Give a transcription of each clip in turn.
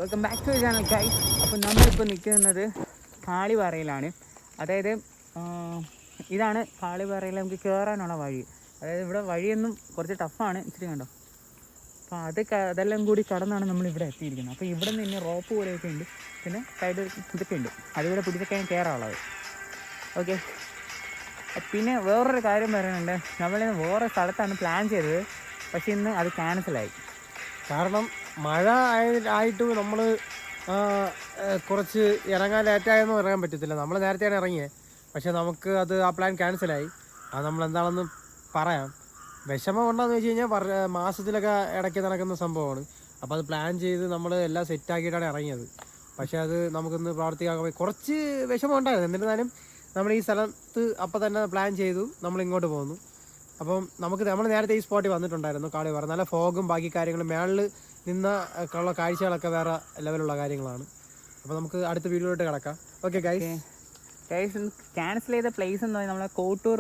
Welcome back to channel guys. അപ്പോൾ നമ്മളിപ്പോൾ നിൽക്കുന്നത് കാളിപാറയിലാണ്. അതായത് ഇതാണ് കാളിപാറയിൽ നമുക്ക് കയറാനുള്ള വഴി. അതായത് ഇവിടെ വഴിയൊന്നും കുറച്ച് ടഫാണ്, ഇച്ചിരി കണ്ടോ. അപ്പോൾ അതെല്ലാം കൂടി കടന്നാണ് നമ്മളിവിടെ എത്തിയിരിക്കുന്നത്. അപ്പോൾ ഇവിടെ നിന്ന് റോപ്പ് പോലെയൊക്കെ ഉണ്ട്, പിന്നെ സൈഡ് ഇതൊക്കെ ഉണ്ട്, അതിവിടെ പിടിച്ചൊക്കെയാണ് കയറാനുള്ളത്. ഓക്കെ. പിന്നെ വേറൊരു കാര്യം പറയുന്നുണ്ട്, നമ്മളിന്ന് വേറെ സ്ഥലത്താണ് പ്ലാൻ ചെയ്തത്, പക്ഷേ ഇന്ന് അത് ക്യാൻസലായി. കാരണം മഴ ആയിട്ട് നമ്മൾ കുറച്ച് ഇറങ്ങാൻ ലേറ്റായെന്ന് പറയാൻ പറ്റത്തില്ല. നമ്മൾ നേരത്തെയാണ് ഇറങ്ങിയത്, പക്ഷെ നമുക്ക് അത് ആ പ്ലാൻ ക്യാൻസലായി. അത് നമ്മൾ എന്താണെന്ന് പറയാം. വിഷമം ഉണ്ടോയെന്ന് വെച്ച് കഴിഞ്ഞാൽ മാസത്തിലൊക്കെ ഇടയ്ക്ക് നടക്കുന്ന സംഭവമാണ്. അപ്പോൾ അത് പ്ലാൻ ചെയ്ത് നമ്മൾ എല്ലാം സെറ്റാക്കിയിട്ടാണ് ഇറങ്ങിയത്. പക്ഷേ അത് നമുക്കൊന്ന് പ്രവർത്തിക്കാൻ കുറച്ച് വിഷമം ഉണ്ടായിരുന്നു. എന്നിരുന്നാലും നമ്മൾ ഈ സ്ഥലത്ത് അപ്പോൾ തന്നെ പ്ലാൻ ചെയ്തു, നമ്മൾ ഇങ്ങോട്ട് പോകുന്നു. അപ്പം നമ്മൾ നേരത്തെ ഈ സ്പോട്ടിൽ വന്നിട്ടുണ്ടായിരുന്നു, കാളിപാറ. നല്ല ഫോഗും ബാക്കി കാര്യങ്ങളും, മേളിൽ നിന്ന ഉള്ള കാഴ്ചകളൊക്കെ വേറെ ലെവലുള്ള കാര്യങ്ങളാണ്. അപ്പോൾ നമുക്ക് അടുത്ത വീഡിയോയിലോട്ട് കിടക്കാം. Okay guys. ക്യാൻസൽ ചെയ്ത പ്ലേസ് എന്ന് പറഞ്ഞാൽ നമ്മളെ കോട്ടൂർ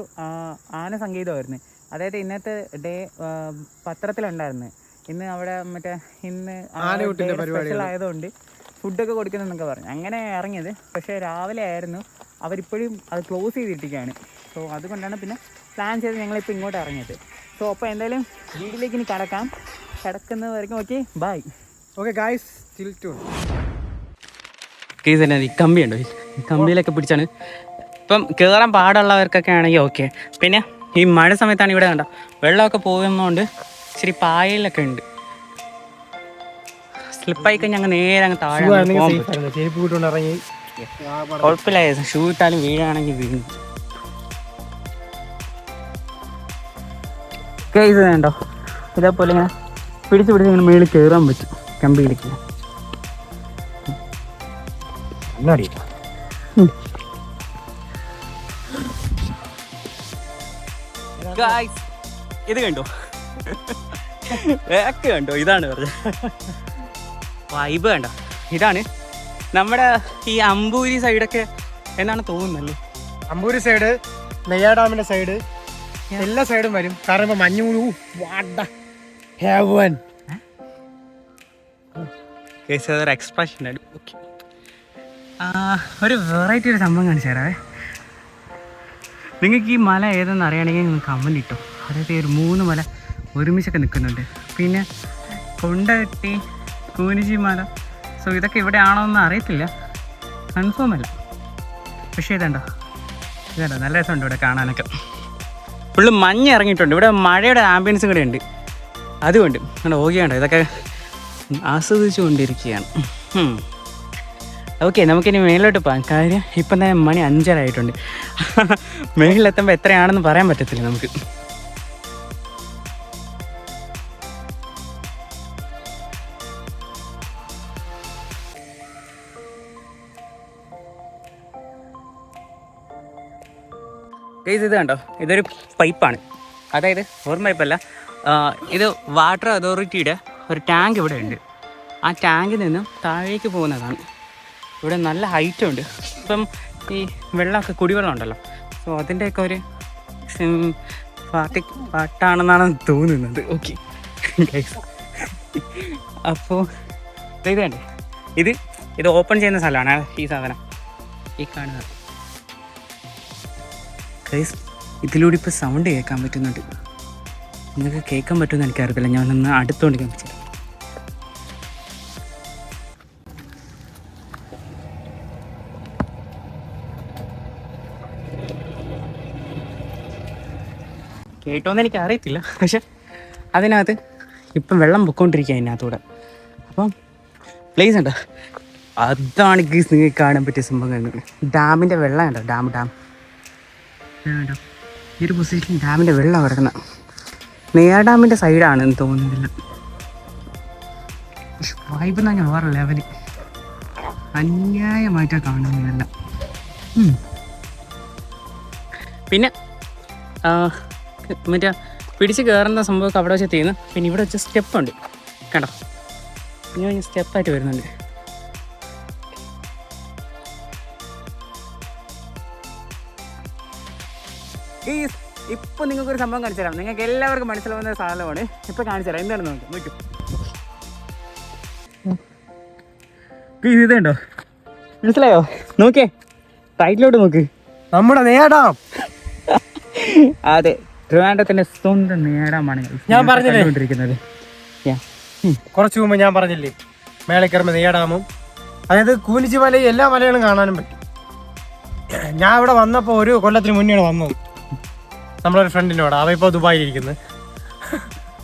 ആന സംഗീതമായിരുന്നു. അതായത് ഇന്നത്തെ ഡേ പത്രത്തിലുണ്ടായിരുന്നു. ഇന്ന് അവിടെ ഇന്ന് സ്പെഷ്യൽ ആയതുകൊണ്ട് ഫുഡൊക്കെ കൊടുക്കുന്നെന്നൊക്കെ പറഞ്ഞു. അങ്ങനെ ഇറങ്ങിയത്. പക്ഷേ രാവിലെ ആയിരുന്നു, അവരിപ്പോഴും അത് ക്ലോസ് ചെയ്തിട്ടിരിക്കുകയാണ്. സോ അതുകൊണ്ടാണ് പിന്നെ പ്ലാൻ ചെയ്ത് ഞങ്ങളിപ്പോൾ ഇങ്ങോട്ട് ഇറങ്ങിയത്. സോ അപ്പോൾ എന്തായാലും വീട്ടിലേക്ക് ഇനി കിടക്കുന്നവരെയും okay bye. Okay guys, still tune. Case തന്നെ ഈ കമ്പി ഉണ്ടോ, ഈ കമ്പിയിലൊക്കെ പിടിച്ചാണ്. ഇപ്പം കയറാൻ പാടുള്ളവർക്കൊക്കെ ആണെങ്കിൽ ഓക്കെ. പിന്നെ ഈ മഴ സമയത്താണ് ഇവിടെ കണ്ടോ വെള്ളമൊക്കെ പോകുന്നതുകൊണ്ട് ഇച്ചിരി പായലൊക്കെ ഉണ്ട്. സ്ലിപ്പായി കഴിഞ്ഞാൽ അങ്ങ് നേരെ അങ്ങ് താഴെ കുഴപ്പമില്ലായിരുന്നു. ഷൂ ഇട്ടാലും വീഴാണെങ്കിൽ വീഴും. കേസ് വേണ്ടോ, ഇതേപോലെ ഇങ്ങനെ പിടിച്ച് ഇങ്ങനെ മേളിൽ കയറാൻ പറ്റും കമ്പിയിലേക്ക്. ഇത് കണ്ടോ, കണ്ടോ, ഇതാണ് പറഞ്ഞത് വൈബ് കണ്ടോ. ഇതാണ് നമ്മുടെ ഈ അമ്പൂരി സൈഡൊക്കെ എന്നാണ് തോന്നുന്നല്ലേ. അമ്പൂരി സൈഡ്, നെയ്യാർ ഡാമിന്റെ സൈഡ്, എല്ലാ സൈഡും വരും. കാരണം ഇപ്പൊ മഞ്ഞു എക്സ്പ്രഷൻ ഒരു വെറൈറ്റി ഒരു സംഭവം കാണിച്ചു തരാവേ. നിങ്ങൾക്ക് ഈ മല ഏതെന്ന് അറിയണമെങ്കിൽ നിങ്ങൾ കമൻറ്റ് ഇട്ടോ. അതായത് ഒരു 3 മല ഒരുമിച്ചൊക്കെ നിൽക്കുന്നുണ്ട്. പിന്നെ കൊണ്ടകട്ടി, കൂനിജി മല. സോ ഇതൊക്കെ ഇവിടെ ആണോ എന്ന് അറിയത്തില്ല, കൺഫേം അല്ല. പക്ഷേ ഇതുണ്ടോ നല്ല രസമുണ്ട് ഇവിടെ കാണാനൊക്കെ. ഫുള്ള് മഞ്ഞ് ഇറങ്ങിയിട്ടുണ്ട്. ഇവിടെ മഴയുടെ ആംബിയൻസ് കൂടെ ഉണ്ട്. അതുകൊണ്ട് അങ്ങനെ ഓക്കെയുണ്ടോ, ഇതൊക്കെ ആസ്വദിച്ചു കൊണ്ടിരിക്കുകയാണ്. ഓക്കെ, നമുക്കിനി മേളിലോട്ട് പോകാം. കാര്യം ഇപ്പം തന്നെ മണി 5:30 ആയിട്ടുണ്ട്. മേളിലെത്തുമ്പോൾ എത്രയാണെന്ന് പറയാൻ പറ്റത്തില്ല നമുക്ക്. ഗൈസ് ഇത് കണ്ടോ, ഇതൊരു പൈപ്പാണ്. അതായത് വെറും പൈപ്പല്ല, ഇത് വാട്ടർ അതോറിറ്റിയുടെ ഒരു ടാങ്ക് ഇവിടെ ഉണ്ട്. ആ ടാങ്കിൽ നിന്നും താഴേക്ക് പോകുന്നതാണ്. ഇവിടെ നല്ല ഹൈറ്റും ഉണ്ട്. ഇപ്പം ഈ വെള്ളമൊക്കെ കുടിവെള്ളം ഉണ്ടല്ലോ, സോ അതിൻ്റെയൊക്കെ ഒരു പാട്ടാണെന്നാണ് തോന്നുന്നത്. ഓക്കെ ഗൈസ്, അപ്പോൾ ഇത് കണ്ടേ, ഇത് ഓപ്പൺ ചെയ്യുന്ന സ്ഥലമാണ് ഈ സാധനം, ഈ കാണുന്നത്. ഗൈസ് ഇതിലൂടെ ഇപ്പോൾ സൗണ്ട് കേൾക്കാൻ പറ്റുന്നുണ്ട്. നിങ്ങൾക്ക് കേൾക്കാൻ പറ്റുമെന്ന് എനിക്കറിയത്തില്ല, ഞാൻ ഒന്ന് അടുത്തോണ്ട് കാണിച്ചു. കേട്ടോന്ന് എനിക്ക് അറിയത്തില്ല, പക്ഷെ അതിനകത്ത് ഇപ്പം വെള്ളം പൊക്കോണ്ടിരിക്കുക അതിനകത്തൂടെ. അപ്പം പ്ലേസ് ഉണ്ടോ, അതാണ് ഗീസ് നിങ്ങൾക്ക് കാണാൻ പറ്റിയ സംഭവങ്ങൾ. ഡാമിൻ്റെ വെള്ളം ഉണ്ടോ, ഡാം കേട്ടോ. ഈ ഒരു പൊസിഷൻ ഡാമിൻ്റെ വെള്ളം കിടക്കുന്ന നെയ്യാർ ഡാമിൻ്റെ സൈഡാണെന്ന് തോന്നുന്നില്ല. വൈബ് എന്ന് പറഞ്ഞാൽ വേറെ ലെവല്, അന്യായമായിട്ടാണ് കാണുന്നതല്ല. പിന്നെ പിടിച്ച് കയറുന്ന സംഭവമൊക്കെ അവിടെ വെച്ച് ചെയ്യുന്നു. പിന്നെ ഇവിടെ വെച്ച് സ്റ്റെപ്പുണ്ട് കേട്ടോ, ഇനി സ്റ്റെപ്പായിട്ട് വരുന്നുണ്ട്. ഇപ്പോൾ നിങ്ങൾക്കൊരു സംഭവം കാണിച്ചു തരാം. നിങ്ങൾക്ക് എല്ലാവർക്കും മനസ്സിലാവുന്ന സാധനമാണ് ഇപ്പോൾ കാണിച്ചു തരാം. എന്താണ് നോക്കും. ഇതുണ്ടോ, മനസ്സിലായോ? നോക്കേ, റൈറ്റിലോട്ട് നോക്ക്. നമ്മുടെ നേടാം. അതെ, ട്രിവാൻഡ്രത്തിന്റെ സ്വന്തം നേടാമാണ് ഞാൻ പറഞ്ഞില്ലേ കണ്ടുകൊണ്ടിരിക്കുന്നത്. കുറച്ച് മുമ്പ് ഞാൻ പറഞ്ഞില്ലേ മേളെ കയറുമ്പോൾ നെയ്യാഡാമും, അതായത് കൂനിച്ചി മലയും എല്ലാ മലകളും കാണാനും പറ്റും. ഞാൻ ഇവിടെ വന്നപ്പോൾ ഒരു കൊല്ലത്തിന് മുന്നെയാണ് വന്നത്, നമ്മളൊരു ഫ്രണ്ടിൻ്റെ കൂടെ. അവ ഇപ്പോൾ ദുബായിലിരിക്കുന്നത്.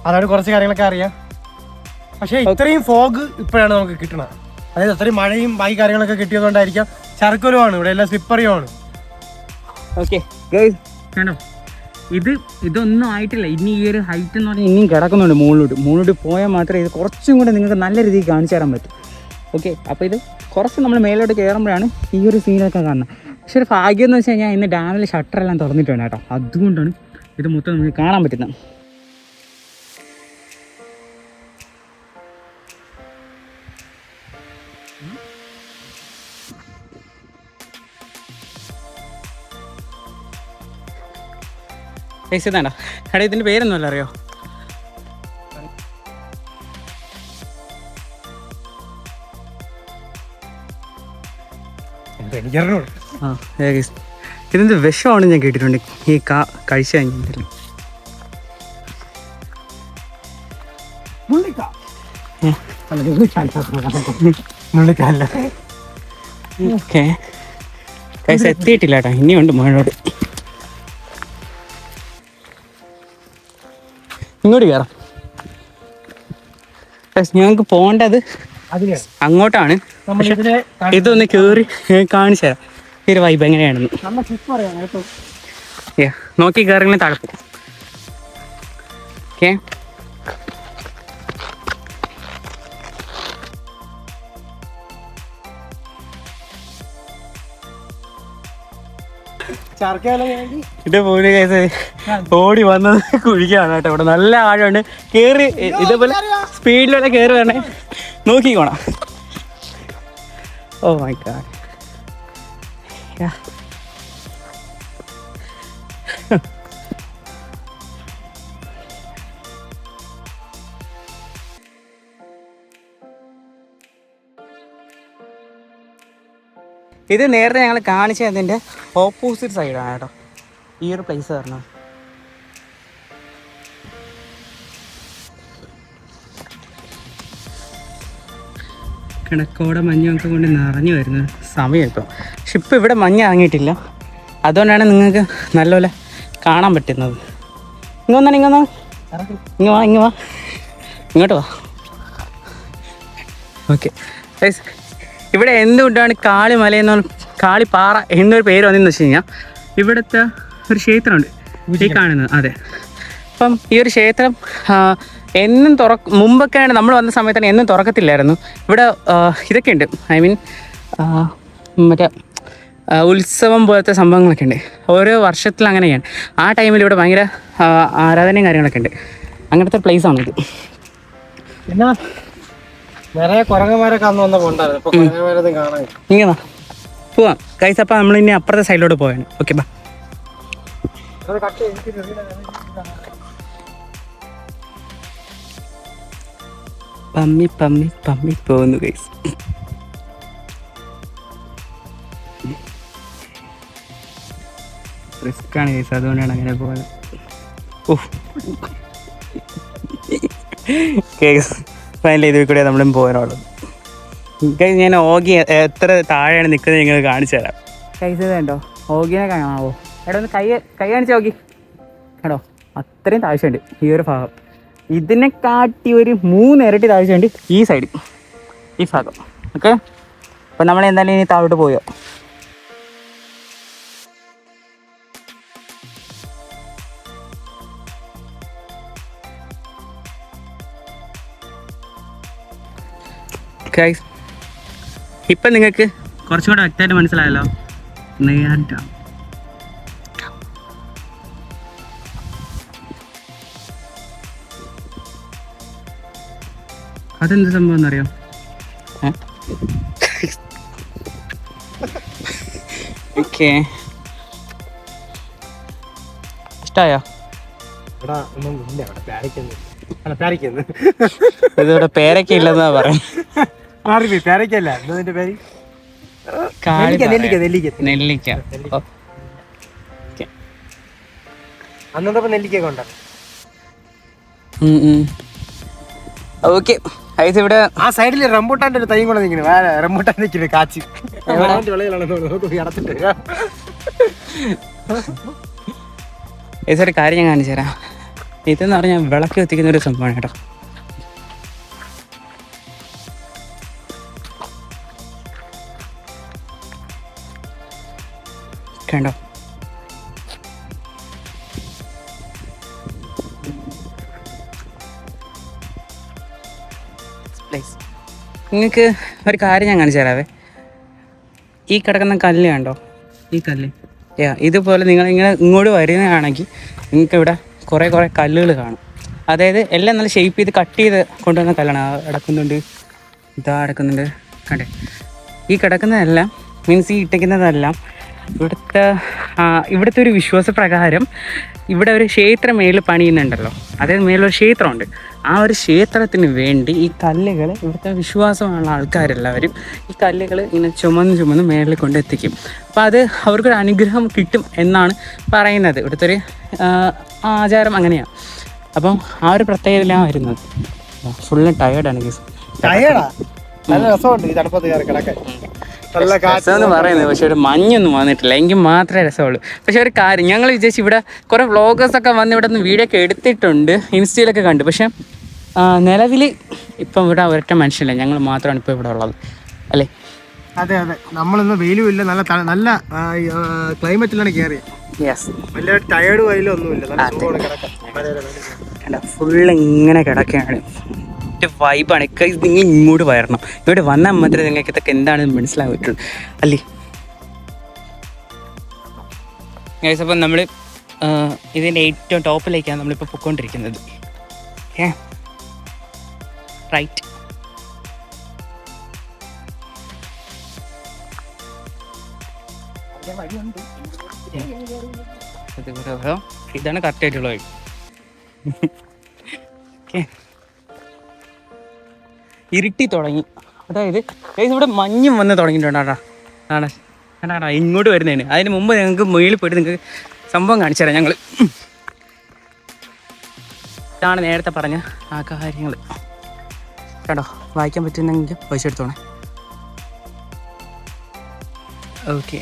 അതാണ് കുറച്ച് കാര്യങ്ങളൊക്കെ അറിയാം. പക്ഷേ ഇത്രയും ഫോഗ് ഇപ്പോഴാണ് നമുക്ക് കിട്ടണത്. അതായത് അത്രയും മഴയും ബാക്കി കാര്യങ്ങളൊക്കെ കിട്ടിയതുകൊണ്ടായിരിക്കാം ചർക്കലുമാണ് ഇവിടെ, എല്ലാം സ്ലിപ്പറിയുമാണ്. ഓക്കെ കണ്ടോ, ഇതൊന്നും ആയിട്ടില്ല. ഇനി ഈ ഒരു ഹൈറ്റ് എന്ന് പറഞ്ഞാൽ ഇനിയും കിടക്കുന്നുണ്ട് മുകളിലോട്ട് പോയാൽ മാത്രമേ ഇത് കുറച്ചും കൂടെ നിങ്ങൾക്ക് നല്ല രീതിയിൽ കാണിച്ചു തരാൻ പറ്റും. ഓക്കെ, അപ്പോൾ ഇത് കുറച്ച് നമ്മൾ മേലോട്ട് കയറുമ്പോഴാണ് ഈ ഒരു സീനൊക്കെ കാണുന്നത്. പക്ഷേ ഒരു ഭാഗ്യം എന്ന് വെച്ച് കഴിഞ്ഞാൽ ഇന്ന് ഡാമിൽ ഷട്ടറെല്ലാം തുറന്നിട്ടുണ്ട് കേട്ടോ, അതുകൊണ്ടാണ് ഇത് മൊത്തം നമുക്ക് കാണാൻ പറ്റുന്നത്. ഇതാണ്ടോ എടാ, ഇതിൻ്റെ പേരൊന്നുമല്ല, അറിയോ? ആ, ഇതിൻ്റെ വിഷമാണ് ഞാൻ കേട്ടിട്ടുണ്ട് ഈ കഴിച്ചു കഴിഞ്ഞിട്ടില്ല. ഓക്കെ, എത്തിയിട്ടില്ല കേട്ടോ, ഇനിയുണ്ട് മുകളിലോട്ട്. ഇങ്ങോട്ട് കയറാം. ഞങ്ങൾക്ക് പോകേണ്ടത് അങ്ങോട്ടാണ്. ഇതൊന്ന് കയറി കാണിച്ചു തരാം ഈ ഒരു വൈബ് എങ്ങനെയാണെന്ന്. നോക്കി കയറിങ്ങനെ തഴപ്പും. ഓക്കെ, ഇതേപോലെ ഓടി വന്നത് കുഴിക്കാണ് കേട്ടോ. ഇവിടെ നല്ല ആഴമുണ്ട്. കയറി ഇതേപോലെ സ്പീഡിലൂടെ കയറി വരണേ, നോക്കിക്കോണം. Oh my god. ഇത് നേരത്തെ ഞങ്ങൾ കാണിച്ച അതിൻ്റെ ഓപ്പോസിറ്റ് സൈഡാണ് കേട്ടോ ഈ ഒരു പ്ലേസ് പറഞ്ഞത്. കിടക്കോടെ മഞ്ഞൊക്കെ കൊണ്ട് നിറഞ്ഞു വരുന്ന സമയം ഇപ്പോൾ. പക്ഷെ ഇപ്പോൾ ഇവിടെ മഞ്ഞ് ഇറങ്ങിയിട്ടില്ല, അതുകൊണ്ടാണ് നിങ്ങൾക്ക് നല്ലപോലെ കാണാൻ പറ്റുന്നത്. ഇങ്ങോട്ട് വാ ഇങ്ങോട്ട് വാ. ഓക്കെ, ഇവിടെ എന്തുകൊണ്ടാണ് കാളിപ്പാറ എന്നൊരു പേര് വന്നതെന്ന് വെച്ച് കഴിഞ്ഞാൽ ഇവിടുത്തെ ഒരു ക്ഷേത്രമുണ്ട് ഈ കാണുന്നത്. അതെ, അപ്പം ഈ ഒരു ക്ഷേത്രം എന്നും മുമ്പൊക്കെയാണ് നമ്മൾ വന്ന സമയത്താണ് എന്നും തുറക്കത്തില്ലായിരുന്നു. ഇവിടെ ഇതൊക്കെ ഉണ്ട്, ഐ മീൻ മറ്റേ ഉത്സവം പോലത്തെ സംഭവങ്ങളൊക്കെ ഉണ്ട്. ഓരോ വർഷത്തിൽ അങ്ങനെയാണ്. ആ ടൈമിൽ ഇവിടെ ഭയങ്കര ആരാധനയും കാര്യങ്ങളൊക്കെ ഉണ്ട്. അങ്ങനത്തെ പ്ലേസാണ് ഇത്. പിന്നെ നിറയെ കുരങ്ങന്മാരൊക്കെ അന്ന് വന്നപ്പോൾ ഉണ്ടായിരുന്നു. ഇപ്പോൾ കുരങ്ങന്മാരൊന്നും കാണാൻ. ഇങ്ങനെ പോവാം ഗൈസ്. അപ്പം നമ്മൾ ഇനി അപ്പുറത്തെ സൈഡിലോട്ട് പോവാണ്. ഓക്കെ, ബാ. പമ്മി പോകുന്നു ഗൈസ്. റിസ്ക്കാണ് ഗൈസ്, അതുകൊണ്ടാണ് അങ്ങനെ പോകുന്നത്. ഗൈസ് ഫൈനലി ഇതിൽ കൂടെ നമ്മളും പോകാനുള്ളത്. ഗൈസ് ഞാൻ ഓഗി എത്ര താഴെയാണ് നിൽക്കുന്നത് നിങ്ങൾ കാണിച്ചു തരാം. ഗൈസ് ഇതുണ്ടോ, ഓഗിനെ കാണാവോ? എടാ ഒന്ന് കൈ കാണിച്ച ഓഗി. കേട്ടോ, അത്രയും താഴ്ചയുണ്ട് ഈ ഒരു ഭാഗം. ഇതിനെ കാട്ടി ഒരു 3 ഇരട്ടി താഴ്ചയുണ്ട് ഈ സൈഡ്, ഈ ഭാഗം. ഓക്കെ, അപ്പം നമ്മൾ എന്തായാലും ഇനി താഴോട്ട് പോയോ. ഗൈസ് ഇപ്പം നിങ്ങൾക്ക് കുറച്ചും കൂടെ വ്യക്തമായിട്ട് മനസ്സിലായല്ലോ നെയ്യാർ ഡാം. അതെന്ത് സംഭവം എന്നറിയോ? ഓക്കെ, ഇഷ്ടമായോ? ഇതിവിടെ പേരൊക്കെ ഇല്ലെന്നാ പറയാം. മാറിപ്പോയി. പേരയ്ക്കല്ല, എന്താ നിന്റെ പേര്? നെല്ലിക്ക. അന്നത്തെ നെല്ലിക്കൊക്കെ ഉണ്ടാവും. ഓക്കെ ഇവിടെ ആ സൈഡിൽ റംബൂട്ടാന്റെ ഒരു തൈ കൂടെ നിൽക്കുന്നു. റംബൂട്ടാൻ നിൽക്കുന്നത് കാച്ചി ഒരു കാര്യം ഞാൻ കാണിച്ചു തരാം. ഇതെന്ന് പറഞ്ഞാൽ വിളക്ക് കത്തിക്കുന്ന ഒരു സംഭവമാണ് കേട്ടോ. കണ്ടോ, നിങ്ങൾക്ക് ഒരു കാര്യം ഞാൻ കാണിച്ചു തരാവേ. ഈ കിടക്കുന്ന കല്ല് കണ്ടോ, ഈ കല്ല് ഇതുപോലെ നിങ്ങൾ ഇങ്ങനെ ഇങ്ങോട്ട് വരുന്നതാണെങ്കിൽ നിങ്ങൾക്ക് ഇവിടെ കുറേ കല്ലുകൾ കാണും. അതായത് എല്ലാം നല്ല ഷേപ്പ് ചെയ്ത് കട്ട് ചെയ്ത് കൊണ്ടുവന്ന കല്ലാണ്. കിടക്കുന്നുണ്ട്, ഇതാ കിടക്കുന്നുണ്ട്, കണ്ടേ. ഈ കിടക്കുന്നതെല്ലാം മീൻസ് ഈ ഇട്ടിക്കുന്നതെല്ലാം ഇവിടുത്തെ ഒരു വിശ്വാസപ്രകാരം ഇവിടെ ഒരു ക്ഷേത്രം മേളിൽ പണിയുന്നുണ്ടല്ലോ, അതായത് മേലൊരു ക്ഷേത്രമുണ്ട്. ആ ഒരു ക്ഷേത്രത്തിന് വേണ്ടി ഈ കല്ലുകൾ, ഇവിടുത്തെ വിശ്വാസമുള്ള ആൾക്കാരെല്ലാവരും ഈ കല്ലുകൾ ഇങ്ങനെ ചുമന്ന് മേളിൽ കൊണ്ട് എത്തിക്കും. അപ്പോൾ അത് അവർക്കൊരു അനുഗ്രഹം കിട്ടും എന്നാണ് പറയുന്നത്. ഇവിടുത്തെ ഒരു ആചാരം അങ്ങനെയാണ്. അപ്പം ആ ഒരു പ്രത്യേകതയിലാണ് വരുന്നത്. Full ടയേർഡാണ് case. രസമെന്ന് പറയുന്നത്, പക്ഷെ ഒരു മഞ്ഞൊന്നും വന്നിട്ടില്ല, എങ്കിൽ മാത്രമേ രസമുള്ളൂ. പക്ഷെ ഒരു കാര്യം, ഞങ്ങൾ വിചാരിച്ചു ഇവിടെ കുറേ വ്ളോഗേഴ്സൊക്കെ വന്ന് ഇവിടെ നിന്ന് വീഡിയോ ഒക്കെ എടുത്തിട്ടുണ്ട്, ഇൻസ്റ്റയിലൊക്കെ കണ്ടു. പക്ഷെ നിലവിൽ ഇപ്പം ഇവിടെ ഒരൊറ്റ മനുഷ്യല്ല, ഞങ്ങൾ മാത്രമാണ് ഇപ്പോൾ ഇവിടെ ഉള്ളത്, അല്ലേ? അതെ, നമ്മളിന്ന് വെയിലും ഇല്ല, നല്ല ക്ലൈമറ്റിലാണ് കയറിയത്. യെസ്, വലിയ ടയേർഡ് വയലൊന്നുമില്ല, ഫുള്ള് ഇങ്ങനെ കിടക്കുകയാണ്. വൈബാണ്. നിങ്ങൾ ഇങ്ങോട്ട് വരണം, ഇവിടെ വന്നാൽ മാത്രമേ നിങ്ങൾക്ക് ഇതൊക്കെ എന്താണെന്ന് മനസ്സിലാകാൻ പറ്റുള്ളൂ, അല്ലേ? അപ്പം നമ്മൾ ഇതിൻ്റെ ഏറ്റവും ടോപ്പിലേക്കാണ് നമ്മളിപ്പോൾ പൊയ്ക്കൊണ്ടിരിക്കുന്നത്. റൈറ്റ്. ഇതാണ് കറക്റ്റായിട്ടുള്ള വഴി. ഇരുട്ടി തുടങ്ങി, അതായത് ഇവിടെ മഞ്ഞും വന്ന് തുടങ്ങിയിട്ടുണ്ടാ. ആടാ ഇങ്ങോട്ട് വരുന്നതിന് അതിന് മുമ്പ് ഞങ്ങൾക്ക് മുകളിൽ പോയിട്ട് നിങ്ങൾക്ക് സംഭവം കാണിച്ചു തരാം. ഞങ്ങൾ ഇതാണ് നേരത്തെ പറഞ്ഞ ആ കാര്യങ്ങൾ കേട്ടോ. വായിക്കാൻ പറ്റുന്നെങ്കിൽ പൈസ എടുത്തോണേ. ഓക്കെ,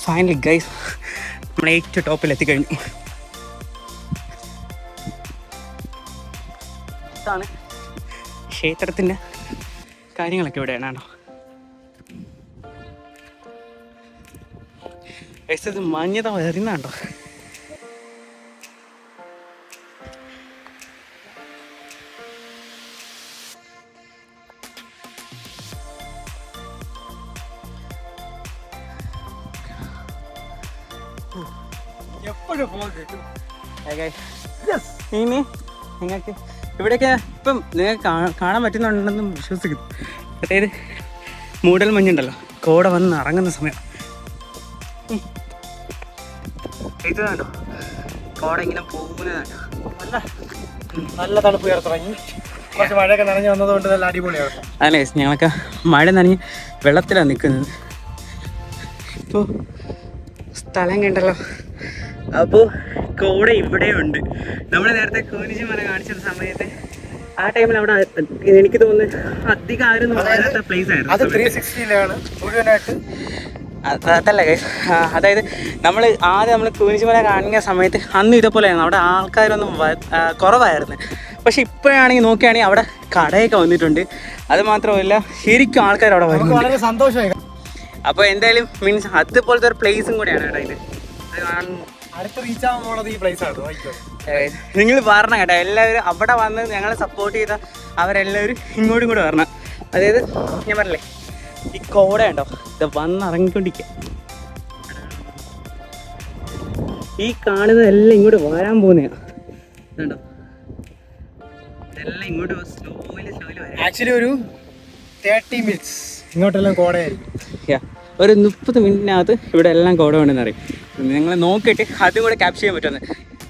ഫൈനലി ഗൈസ് നമ്മൾ ഏറ്റവും ടോപ്പിൽ എത്തിക്കഴിഞ്ഞു. ഇതാണ് ക്ഷേത്രത്തിൻ്റെ കാര്യങ്ങളൊക്കെ ഇവിടെയാണ് കേട്ടോ. ഗൈസ് മഞ്ഞത വരുന്നുണ്ടോ? ഇനി നിങ്ങൾക്ക് ഇവിടെയൊക്കെ ഇപ്പം നിങ്ങൾക്ക് കാണാൻ പറ്റുന്നുണ്ടെന്നും വിശ്വസിക്കുന്നു. അതായത് മൂടൽ മഞ്ഞുണ്ടല്ലോ, കോട വന്ന് ഇറങ്ങുന്ന സമയം. ഇത് കണ്ടോ, കോട ഇങ്ങനെ പോകുന്നതാണ്. നല്ല തണുപ്പ് തുടങ്ങി, കുറച്ച് മഴയൊക്കെ നനഞ്ഞ് വന്നതുകൊണ്ട് നല്ല അടിപൊളിയാണ്. അല്ലേ, ഞങ്ങളൊക്കെ മഴ നനഞ്ഞ് വെള്ളത്തിലാണ് നിൽക്കുന്നത്. ഇപ്പോൾ സ്ഥലം കണ്ടല്ലോ. അപ്പോൾ കോട ഇവിടെയുണ്ട്. നമ്മൾ നേരത്തെ കൂനിച്ചി മല കാണിച്ച സമയത്ത് ആ ടൈമിൽ അവിടെ എനിക്ക് തോന്നുന്നു അധികം ആരും വരാത്ത പ്ലേസ് ആയിരുന്നു. അതല്ല, അതായത് നമ്മൾ കൂനിച്ചി മല കാണിക്കുന്ന സമയത്ത് അന്ന് ഇതേപോലെയായിരുന്നു, അവിടെ ആൾക്കാരൊന്നും കുറവായിരുന്നു. പക്ഷെ ഇപ്പോഴാണെങ്കിൽ നോക്കുകയാണെങ്കിൽ അവിടെ കടയൊക്കെ വന്നിട്ടുണ്ട്. അത് മാത്രമല്ല ശരിക്കും ആൾക്കാർ അവിടെ വരുന്നുണ്ട്. വളരെ സന്തോഷമായി. അപ്പോൾ എന്തായാലും മീൻസ് അതുപോലത്തെ ഒരു പ്ലേസും കൂടെയാണ് കേട്ടോ ഇത്. നിങ്ങൾ പറഞ്ഞ കേട്ടോ, എല്ലാവരും അവിടെ വന്ന് ഞങ്ങളെ സപ്പോർട്ട് ചെയ്ത അവരെല്ലാവരും ഇങ്ങോട്ടും കൂടെ വരണം. അതായത് ഞാൻ പറഞ്ഞില്ലേ, ഈ കോട ഉണ്ടോ, ഇത് വന്നിറങ്ങിക്കൊണ്ടിരിക്കുക. ഈ കാണുന്നതെല്ലാം ഇങ്ങോട്ട് വരാൻ പോകുന്നതാണ് കണ്ടോ. ഇതെല്ലാം ഇങ്ങോട്ട് സ്ലോയില് വരാം. ആക്ച്വലി ഒരു 30 minutes ഇങ്ങോട്ടെല്ലാം കോടയായിരിക്കും. ഒരു 30 മിനിറ്റിനകത്ത് ഇവിടെ എല്ലാം കോട ഉണ്ടെന്ന് അറിയും. നിങ്ങൾ നോക്കിയിട്ട് അതും കൂടെ ക്യാപ്ചർ ചെയ്യാൻ പറ്റുമെന്ന്.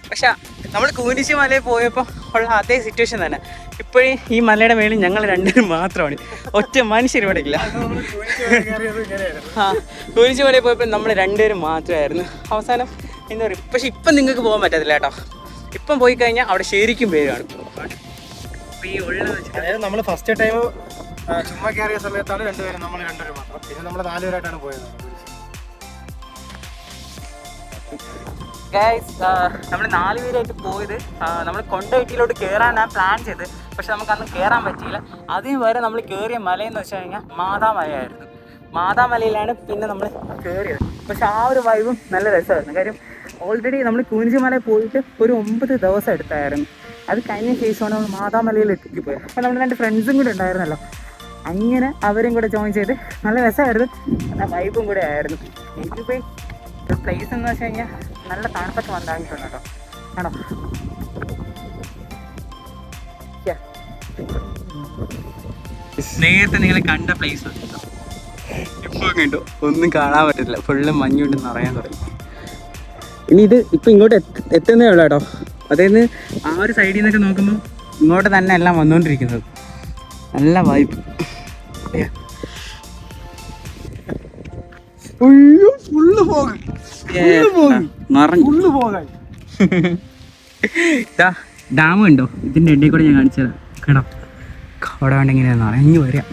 പക്ഷെ നമ്മൾ കൂനിശി മലയിൽ പോയപ്പോൾ ഉള്ള അതേ സിറ്റുവേഷൻ തന്നെ. ഇപ്പോഴും ഈ മലയുടെ മേളിൽ ഞങ്ങൾ രണ്ടുപേരും മാത്രമാണ്, ഒറ്റ മനുഷ്യർ ഇവിടെ ഇല്ല. കൂനിശി മലയിൽ പോയപ്പോൾ നമ്മൾ രണ്ടുപേരും മാത്രമായിരുന്നു. അവസാനം എന്താ പറയുക, പക്ഷെ ഇപ്പം നിങ്ങൾക്ക് പോകാൻ പറ്റത്തില്ല കേട്ടോ. ഇപ്പം പോയി കഴിഞ്ഞാൽ അവിടെ ശരിക്കും പേരാണ്. അപ്പോൾ ഈ ഉള്ളത് അതായത് നമ്മൾ ഫസ്റ്റ് ടൈം ചുമ്മാ കയറിയ സമയത്താണ് നമ്മൾ രണ്ടുപേരും മാത്രം. പിന്നെ നമ്മൾ 4 പേരായിട്ടാണ് പോയത്. നമ്മൾ 4 പേരായിട്ട് പോയത്. നമ്മൾ കൊണ്ടോട്ടിയിലോട്ട് കയറാനാണ് പ്ലാൻ ചെയ്ത്, പക്ഷെ നമുക്കന്ന് കയറാൻ പറ്റിയില്ല. അതിന് വരെ നമ്മൾ കയറിയ മലയെന്ന് വെച്ച് കഴിഞ്ഞാൽ മാതാമലയായിരുന്നു. മാതാമലയിലാണ് പിന്നെ നമ്മൾ കയറിയത്. പക്ഷെ ആ ഒരു വൈബും നല്ല രസമായിരുന്നു. കാര്യം ഓൾറെഡി നമ്മൾ കൂനിശി മലയിൽ പോയിട്ട് ഒരു 9 ദിവസം എടുത്തായിരുന്നു. അത് കഴിഞ്ഞ ശേഷമാണ് നമ്മൾ മാതാമലയിൽ എത്തിപ്പോയത്. അപ്പോൾ നമ്മൾ 2 ഫ്രണ്ട്സും കൂടെ ഉണ്ടായിരുന്നല്ലോ, അങ്ങനെ അവരും കൂടെ ജോയിൻ ചെയ്ത് നല്ല രസമായിരുന്നു. നല്ല വൈബും കൂടെ ആയിരുന്നു. എനിക്കിപ്പോൾ ഒരു പ്ലേസ് എന്ന് വെച്ച് കഴിഞ്ഞാൽ നല്ല തണുപ്പൊക്കെ വന്നായിട്ടുണ്ട് കേട്ടോ. ആണോ? നേരത്തെ നിങ്ങൾ കണ്ട പ്ലേസ് ഇപ്പോൾ കണ്ടോ, ഒന്നും കാണാൻ പറ്റില്ല. ഫുള്ള് മഞ്ഞുണ്ടെന്ന് അറിയാൻ തുടങ്ങി. ഇനി ഇത് ഇപ്പം ഇങ്ങോട്ട് എത്തുന്നേ ഉള്ളൂ കേട്ടോ. അതായത് ആ ഒരു സൈഡിൽ നിന്നൊക്കെ നോക്കുമ്പോൾ ഇങ്ങോട്ട് തന്നെ എല്ലാം വന്നുകൊണ്ടിരിക്കുന്നത്. നല്ല വൈബ്. ഡാം ഉണ്ടോ? ഇതിൻ്റെ ഇടയിൽ കൂടെ ഞാൻ കാണിച്ചത് കേട്ടോ. അവിടെ വേണ്ടെങ്കിൽ നിറഞ്ഞു വരാം.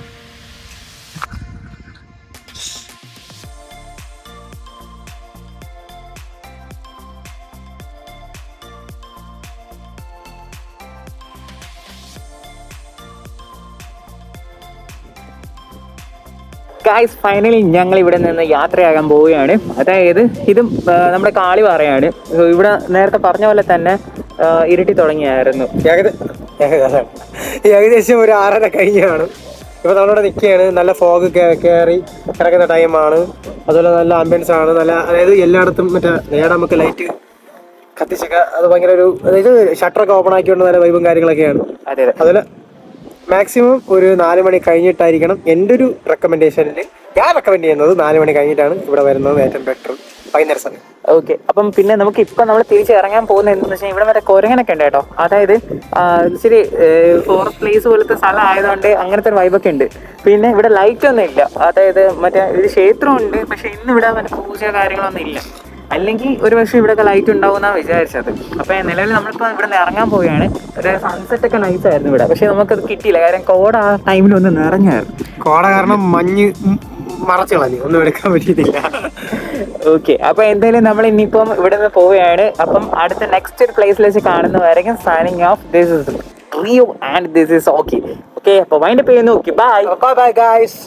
ഗായ്സ്, ഫൈനലി ഞങ്ങൾ ഇവിടെ നിന്ന് യാത്രയാകാൻ പോവുകയാണ്. അതായത് ഇതും നമ്മുടെ കാളിപാറയാണ്. ഇവിടെ നേരത്തെ പറഞ്ഞ പോലെ തന്നെ ഇരുട്ടി തുടങ്ങിയായിരുന്നു. ഏകദേശം ഒരു 6:30 കഴിഞ്ഞാണ്. ഇപ്പോൾ നമ്മളിവിടെ നിൽക്കുകയാണ്. നല്ല ഫോഗ് കയറി കിടക്കുന്ന ടൈമാണ്. അതുപോലെ നല്ല ആംബിയൻസ് ആണ്. നല്ല, അതായത് എല്ലായിടത്തും മറ്റേ നേടാൻ നമുക്ക് ലൈറ്റ് കത്തിച്ചൊക്കെ അത് ഭയങ്കര ഒരു, അതായത് ഷട്ടറൊക്കെ ഓപ്പൺ ആക്കിക്കൊണ്ട് നല്ല വൈബും കാര്യങ്ങളൊക്കെയാണ്. അതെ അതെ. അതുപോലെ മാക്സിമം ഒരു 4 മണി കഴിഞ്ഞിട്ടായിരിക്കണം. എൻ്റെ ഒരു റെക്കമെൻഡേഷനിൽ ഞാൻ റെക്കമെൻഡ് ചെയ്യുന്നത് 4 മണി കഴിഞ്ഞിട്ടാണ് ഇവിടെ വരുന്നത് ഏറ്റവും ബെറ്റർ വൈകുന്നേരം സമയം. ഓക്കെ. അപ്പം പിന്നെ നമുക്ക് ഇപ്പം നമ്മൾ തിരിച്ച് ഇറങ്ങാൻ പോകുന്നത് എന്താണെന്ന് വെച്ചാൽ ഇവിടെ മറ്റേ കുരങ്ങനൊക്കെ ഉണ്ട് കേട്ടോ. അതായത് ഇച്ചിരി ഫോറസ്റ്റ് പ്ലേസ് പോലത്തെ സ്ഥലം ആയതുകൊണ്ട് അങ്ങനത്തെ ഒരു വൈബൊക്കെ ഉണ്ട്. പിന്നെ ഇവിടെ ലൈറ്റ് ഒന്നും ഇല്ല. അതായത് മറ്റേ ഒരു ക്ഷേത്രമുണ്ട്, പക്ഷെ ഇന്ന് ഇവിടെ മറ്റേ പൂജ കാര്യങ്ങളൊന്നും ഇല്ല. അല്ലെങ്കിൽ ഒരു പക്ഷേ ഇവിടെയൊക്കെ ലൈറ്റ് ഉണ്ടാവുമെന്നാണ് വിചാരിച്ചത്. അപ്പോൾ നിലവിൽ നമ്മളിപ്പോൾ ഇവിടെ നിന്ന് ഇറങ്ങാൻ പോവുകയാണ്. ഒരു സൺസെറ്റ് ഒക്കെ നൈസ് ആയിരുന്നു ഇവിടെ, പക്ഷേ നമുക്കത് കിട്ടിയില്ല. കാര്യം കോട ആ ടൈമിൽ ഒന്ന് നിറഞ്ഞായിരുന്നു. കോട കാരണം മഞ്ഞ് മറച്ചു കളഞ്ഞു, ഒന്നും എടുക്കാൻ പറ്റിയിട്ടില്ല. ഓക്കെ. അപ്പോൾ എന്തായാലും നമ്മൾ ഇനിയിപ്പം ഇവിടെ നിന്ന് പോവുകയാണ്. അപ്പം അടുത്ത നെക്സ്റ്റ് ഒരു പ്ലേസിൽ വെച്ച് കാണുന്നവരെയും signing off. This is Rio and this is okay. Okay, അപ്പോൾ വൈൻഡപ്പ് ചെയ്യുന്നു. Okay, bye. Bye bye guys.